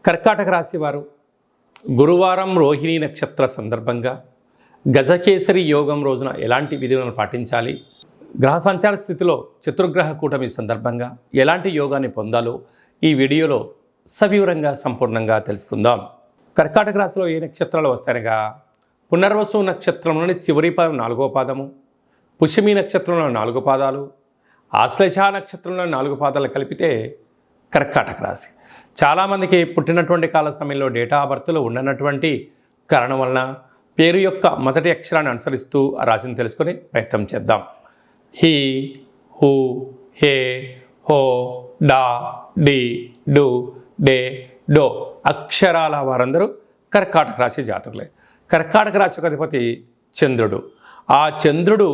కర్కాటక రాశి వారు గురువారం రోహిణీ నక్షత్ర సందర్భంగా గజకేసరి యోగం రోజున ఎలాంటి విధులను పాటించాలి, గ్రహ సంచార స్థితిలో చతుర్గ్రహ కూటమి సందర్భంగా ఎలాంటి యోగాన్ని పొందాలో ఈ వీడియోలో సవివరంగా సంపూర్ణంగా తెలుసుకుందాం. కర్కాటక రాశిలో ఏ నక్షత్రాలు వస్తాయనగా పునర్వసు నక్షత్రంలోని చివరి పాదం 4వ పాదము, పుష్యమి నక్షత్రంలో 4 పాదాలు, ఆశ్లేష నక్షత్రంలో 4 పాదాలు కలిపితే కర్కాటక రాశి. చాలామందికి పుట్టినటువంటి కాల సమయంలో డేటా ఆఫ్ బర్త్లో ఉండనటువంటి కారణం వలన పేరు యొక్క మొదటి అక్షరాన్ని అనుసరిస్తూ ఆ రాశిని తెలుసుకొని ప్రయత్నం చేద్దాం. హీ, హూ, హే, హో, డా, డి, డు, డే, డో అక్షరాల వారందరూ కర్కాటక రాశి జాతకులే. కర్కాటక రాశి అధిపతి చంద్రుడు. ఆ చంద్రుడు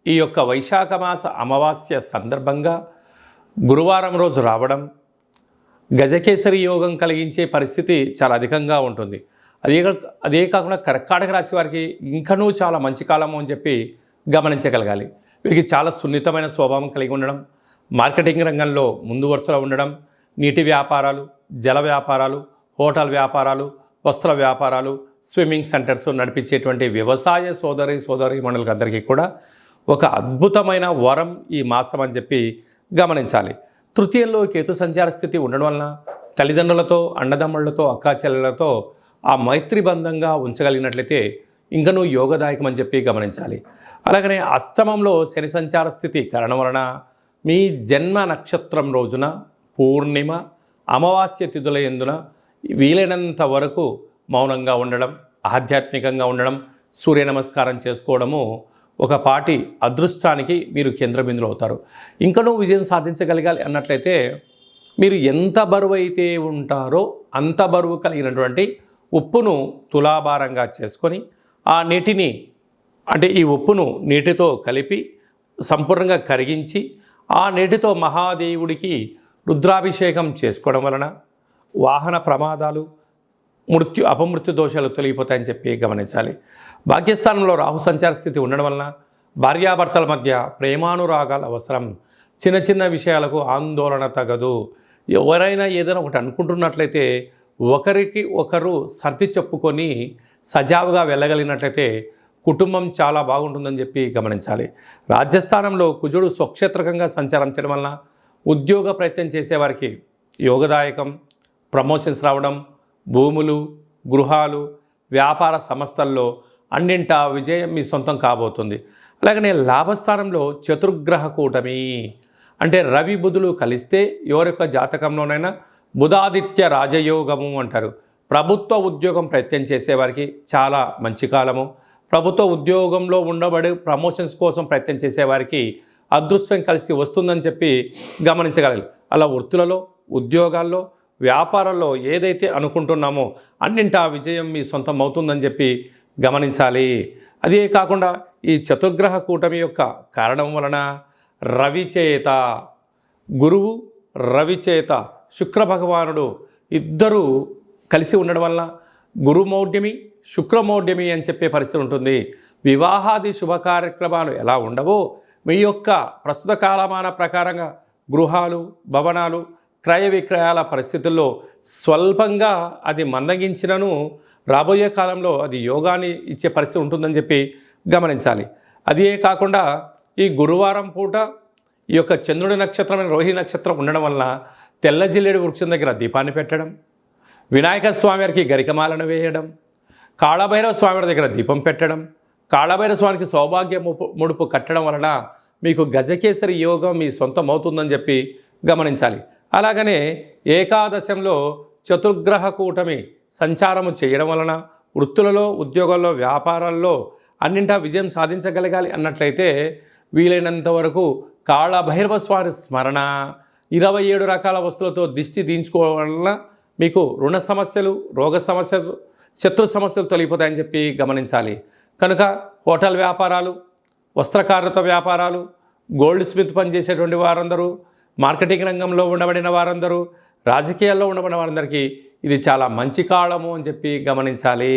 ఈ యొక్క వైశాఖ మాస అమావాస్య సందర్భంగా గురువారం రోజు రావడం గజకేసరి యోగం కలిగించే పరిస్థితి చాలా అధికంగా ఉంటుంది. అదే కాకుండా కర్కాటక రాశి వారికి ఇంకనూ చాలా మంచి కాలము అని చెప్పి గమనించగలగాలి. వీరికి చాలా సున్నితమైన స్వభావం కలిగి ఉండడం, మార్కెటింగ్ రంగంలో ముందు వరుసలో ఉండడం, నీటి వ్యాపారాలు, జల వ్యాపారాలు, హోటల్ వ్యాపారాలు, వస్త్ర వ్యాపారాలు, స్విమ్మింగ్ సెంటర్స్ నడిపించేటువంటి వ్యవసాయ సోదరీమణులకు అందరికీ కూడా ఒక అద్భుతమైన వరం ఈ మాసం అని చెప్పి గమనించాలి. తృతీయంలో కేతు సంచార స్థితి ఉండడం వలన తల్లిదండ్రులతో, అన్నదమ్ముళ్లతో, అక్కాచెల్లెలతో ఆ మైత్రి బంధంగా ఉంచగలిగినట్లయితే ఇంకనూ యోగదాయకం అని చెప్పి గమనించాలి. అలాగనే అష్టమంలో శని సంచార స్థితి కారణం వలన మీ జన్మ నక్షత్రం రోజున పూర్ణిమ, అమావాస్య తిథుల యందున వీలైనంత వరకు మౌనంగా ఉండడం, ఆధ్యాత్మికంగా ఉండడం, సూర్య నమస్కారం చేసుకోవడము ఒక పాటి అదృష్టానికి మీరు కేంద్రబిందులు అవుతారు. ఇంకనూ విజయం సాధించగలగాలి అన్నట్లయితే మీరు ఎంత బరువు అయితే ఉంటారో అంత బరువు కలిగినటువంటి ఉప్పును తులాభారంగా చేసుకొని ఆ నీటిని ఈ ఉప్పును నీటితో కలిపి సంపూర్ణంగా కరిగించి ఆ నీటితో మహాదేవుడికి రుద్రాభిషేకం చేసుకోవడం వలన వాహన ప్రమాదాలు, అపమృత్యు దోషాలు తొలగిపోతాయని చెప్పి గమనించాలి. భాగ్యస్థానంలో రాహు సంచార స్థితి ఉండడం వలన భార్యాభర్తల మధ్య ప్రేమానురాగాలు అవసరం. చిన్న చిన్న విషయాలకు ఆందోళన తగదు. ఎవరైనా ఏదైనా ఒకటి అనుకుంటున్నట్లయితే ఒకరికి ఒకరు సర్ది చెప్పుకొని సజావుగా వెళ్ళగలిగినట్లయితే కుటుంబం చాలా బాగుంటుందని చెప్పి గమనించాలి. రాజ్యస్థానంలో కుజుడు స్వక్షేత్రకంగా సంచారం చేయడం వలన ఉద్యోగ ప్రయత్నం చేసేవారికి యోగదాయకం, ప్రమోషన్స్ రావడం, భూములు, గృహాలు, వ్యాపార సంస్థల్లో అన్నింటా విజయం మీ సొంతం కాబోతుంది. అలాగనే లాభస్థానంలో చతుర్గ్రహ కూటమి రవి బుధులు కలిస్తే ఎవరి యొక్క జాతకంలోనైనా బుధాదిత్య రాజయోగము అంటారు. ప్రభుత్వ ఉద్యోగం ప్రయత్నం చేసేవారికి చాలా మంచి కాలము. ప్రభుత్వ ఉద్యోగంలో ఉండబడి ప్రమోషన్స్ కోసం ప్రయత్నం చేసేవారికి అదృష్టం కలిసి వస్తుందని చెప్పి గమనించగలరు. అలా వృత్తులలో, ఉద్యోగాల్లో, వ్యాపారంలో ఏదైతే అనుకుంటున్నామో అన్నింటా విజయం మీ సొంతం అవుతుందని చెప్పి గమనించాలి. అదే కాకుండా ఈ చతుర్గ్రహ కూటమి యొక్క కారణం వలన రవిచేత, గురువు రవిచేత శుక్రభగవానుడు ఇద్దరూ కలిసి ఉండడం వల్ల గురుమౌఢ్యమి, శుక్రమౌఢ్యమి అని చెప్పే పరిస్థితి ఉంటుంది. వివాహాది శుభ కార్యక్రమాలు ఎలా ఉండవో మీ యొక్క ప్రస్తుత కాలమాన ప్రకారంగా గృహాలు, భవనాలు, క్రయ విక్రయాల పరిస్థితుల్లో స్వల్పంగా అది మందగించినను రాబోయే కాలంలో అది యోగాన్ని ఇచ్చే పరిస్థితి ఉంటుందని చెప్పి గమనించాలి. అదే కాకుండా ఈ గురువారం పూట ఈ యొక్క చంద్రుడి నక్షత్రమైన రోహిణి నక్షత్రం ఉండడం వలన తెల్ల జిల్లేడు వృక్షం దగ్గర దీపాన్ని పెట్టడం, వినాయక స్వామి వారికి గరికమాలను వేయడం, కాళభైరవ స్వామి వారి దగ్గర దీపం పెట్టడం, కాళభైరవ స్వామికి సౌభాగ్య ముడుపు కట్టడం వలన మీకు గజకేసరి యోగం మీ సొంతం అవుతుందని చెప్పి గమనించాలి. అలాగనే ఏకాదశంలో చతుర్గ్రహ కూటమి సంచారము చేయడం వలన వృత్తులలో, ఉద్యోగాల్లో, వ్యాపారాల్లో అన్నింటా విజయం సాధించగలగాలి అన్నట్లయితే వీలైనంత వరకు కాళభైరవ స్వామి స్మరణ, 27 రకాల వస్తువులతో దిష్టి దించుకోవడం వలన మీకు రుణ సమస్యలు, రోగ సమస్యలు, శత్రు సమస్యలు తొలగిపోతాయని చెప్పి గమనించాలి. కనుక హోటల్ వ్యాపారాలు, వస్త్రకారుత వ్యాపారాలు, గోల్డ్ స్మిత్ పనిచేసేటువంటి వారందరూ, మార్కెటింగ్ రంగంలో ఉండబడిన వారందరూ, రాజకీయాల్లో ఉండబడిన వారందరికీ ఇది చాలా మంచి కాలము అని చెప్పి గమనించాలి.